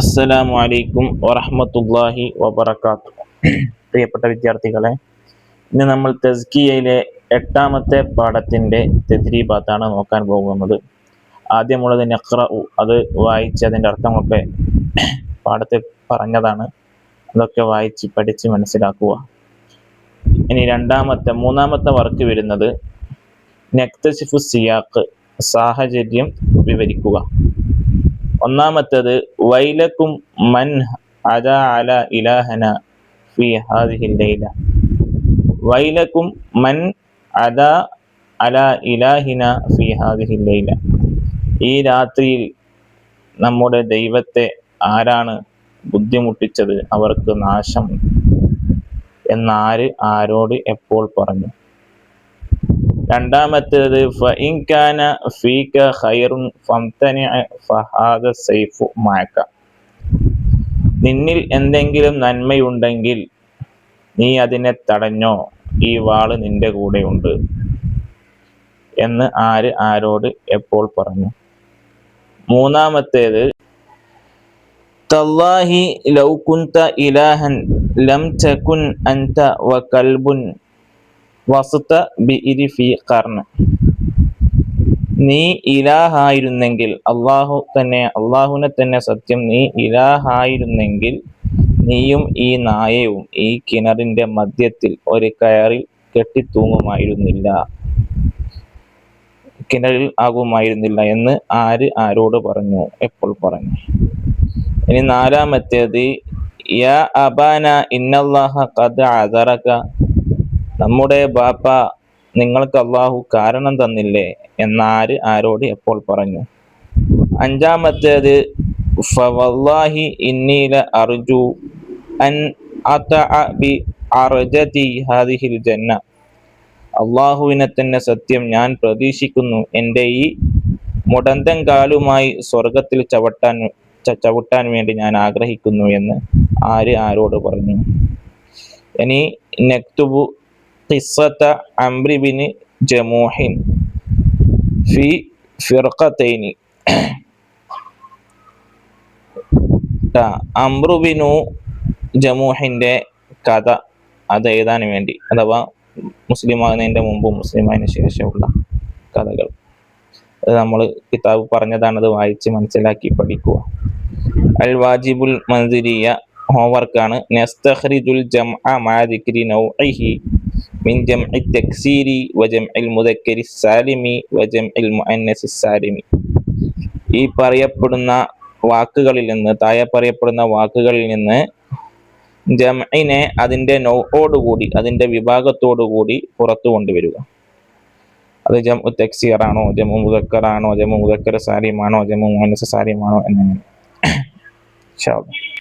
അസ്സലാമു അലൈക്കും വറഹ്മത്തുള്ളാഹി വബറകാതുഹു. പ്രിയപ്പെട്ട വിദ്യാർത്ഥികളെ, ഇന്ന് നമ്മൾ തസ്കിയയിലെ 8ാമത്തെ പാഠത്തിന്റെ തദ്രീബാത്താണ് നോക്കാൻ പോകുന്നത്. ആദ്യമുള്ളത് നഖ്റഉ, അത് വായിച്ച് അതിൻ്റെ അർത്ഥമൊക്കെ പാഠത്തിൽ പറഞ്ഞതാണ്. അതൊക്കെ വായിച്ച് പഠിച്ച് മനസ്സിലാക്കുക. ഇനി മൂന്നാമത്തെ വർക്ക് വരുന്നത് നക്തശിഫു സിയാഖ്, സാഹചര്യം വിവരിക്കുക. ഒന്നാമത്തേത് വൈലക്കും മൻ അദാ അല ഇലാഹന ഫി ഹാദിഹിൽ ലൈല. വൈലക്കും മൻ അദാ അല ഇലാഹിന ഫി ഹാദിഹിൽ ലൈല. ഈ രാത്രിയിൽ നമ്മുടെ ദൈവത്തെ ആരാണ് ബുദ്ധിമുട്ടിച്ചത്, അവർക്ക് നാശം എന്നാര് ആരോട് എപ്പോൾ പറഞ്ഞു. രണ്ടാമത്തേത് ഫഇൻ കാന ഫീക ഖൈറുൻ ഫംതനി ഫഹാദ സൈഫു മഅക. നിന്നിൽ എന്തെങ്കിലും നന്മയുണ്ടെങ്കിൽ നീ അതിനെ തടഞ്ഞോ, ഈ വാള് നിന്റെ കൂടെയുണ്ട് എന്ന് ആര് ആരോട് എപ്പോൾ പറഞ്ഞു. മൂന്നാമത്തേത് തല്ലാഹി ലൗ കുൻത ഇലാഹൻ ലം തകുൻ അൻത വകൽബുൻ വസ്ത ബിഇരി ഫീ ഖർൻ. നീ ഇലാഹായിരുന്നെങ്കിൽ, അള്ളാഹുവിനെ തന്നെ സത്യം, നീ ഇലാഹായിരുന്നെങ്കിൽ നീയും ഈ നായയും ഈ കിണറിന്റെ മധ്യത്തിൽ ഒരു കയറിൽ കെട്ടിത്തൂങ്ങുമായിരുന്നില്ല, കിണറിൽ ആകുമായിരുന്നില്ല എന്ന് ആര് ആരോട് പറഞ്ഞു, എപ്പോൾ പറഞ്ഞു. ഇനി നാലാമത്തേത് യാ അബാന ഇന്നല്ലാഹ ഖദ് അദറക. നമ്മുടെ ബാപ്പ, നിങ്ങൾക്ക് അള്ളാഹു കാരണം തന്നില്ലേ എന്നാര് ആരോട് എപ്പോൾ പറഞ്ഞു. അഞ്ചാമത്തേത് ഫവല്ലാഹി ഇന്നി ല അർജു അൻ അതഅ ബി അർജതി ഹാദിഹിൽ ജന്ന. അള്ളാഹുവിനെ തന്നെ സത്യം, ഞാൻ പ്രതീക്ഷിക്കുന്നു എൻ്റെ ഈ മുടന്തൻ കാലുമായി സ്വർഗത്തിൽ ചവിട്ടാൻ വേണ്ടി ഞാൻ ആഗ്രഹിക്കുന്നു എന്ന് ആര് ആരോട് പറഞ്ഞു. ഇനി നക്തുബു ഖിസ്സത അംർ ബിൻ ജമൂഹിൻ ഫി ഫിർഖതൈനി. അംർ ബിൻ ജമൂഹിന്റെ കഥ അത് എഴുതാൻ വേണ്ടി, അഥവാ മുസ്ലിം ആകുന്നതിന്റെ മുമ്പും മുസ്ലിം ആയതിനു ശേഷമുള്ള കഥകൾ, അത് നമ്മൾ കിതാബ് പറഞ്ഞതാണ്. അത് വായിച്ച് മനസ്സിലാക്കി പഠിക്കുക. അൽ വാജിബുൽ മൻസിലിയ ഹോംവർക്കാണ്. നസ്തഖ്രിജുൽ ജംഅ മഅ ദിക്രി നൗഇഹി മിൻ ജംഇ തക്സീരി വ ജംഇൽ മുദക്കരി സാലിമി വ ജംഇൽ മുഅന്നസി സാലിമി. ഈ പറയപ്പെടുന്ന വാക്കുകളിൽ നിന്ന്, താഴെ പറയപ്പെടുന്ന വാക്കുകളിൽ നിന്ന് ജംഇനെ അതിന്റെ നൗഓടുകൂടി, അതിന്റെ വിഭാഗത്തോടുകൂടി പുറത്തു കൊണ്ടുവരിക. അത് ജംഉ തക്സീർ ആണോ, ജംഉ മുദക്കർ ആണോ, ജംഉ മുദക്കർ സാലിമാണോ, ജംഉ മുഅന്നസ് സാലിമാണോ എന്നിങ്ങനെ. ഇൻഷാ അല്ലാഹ്.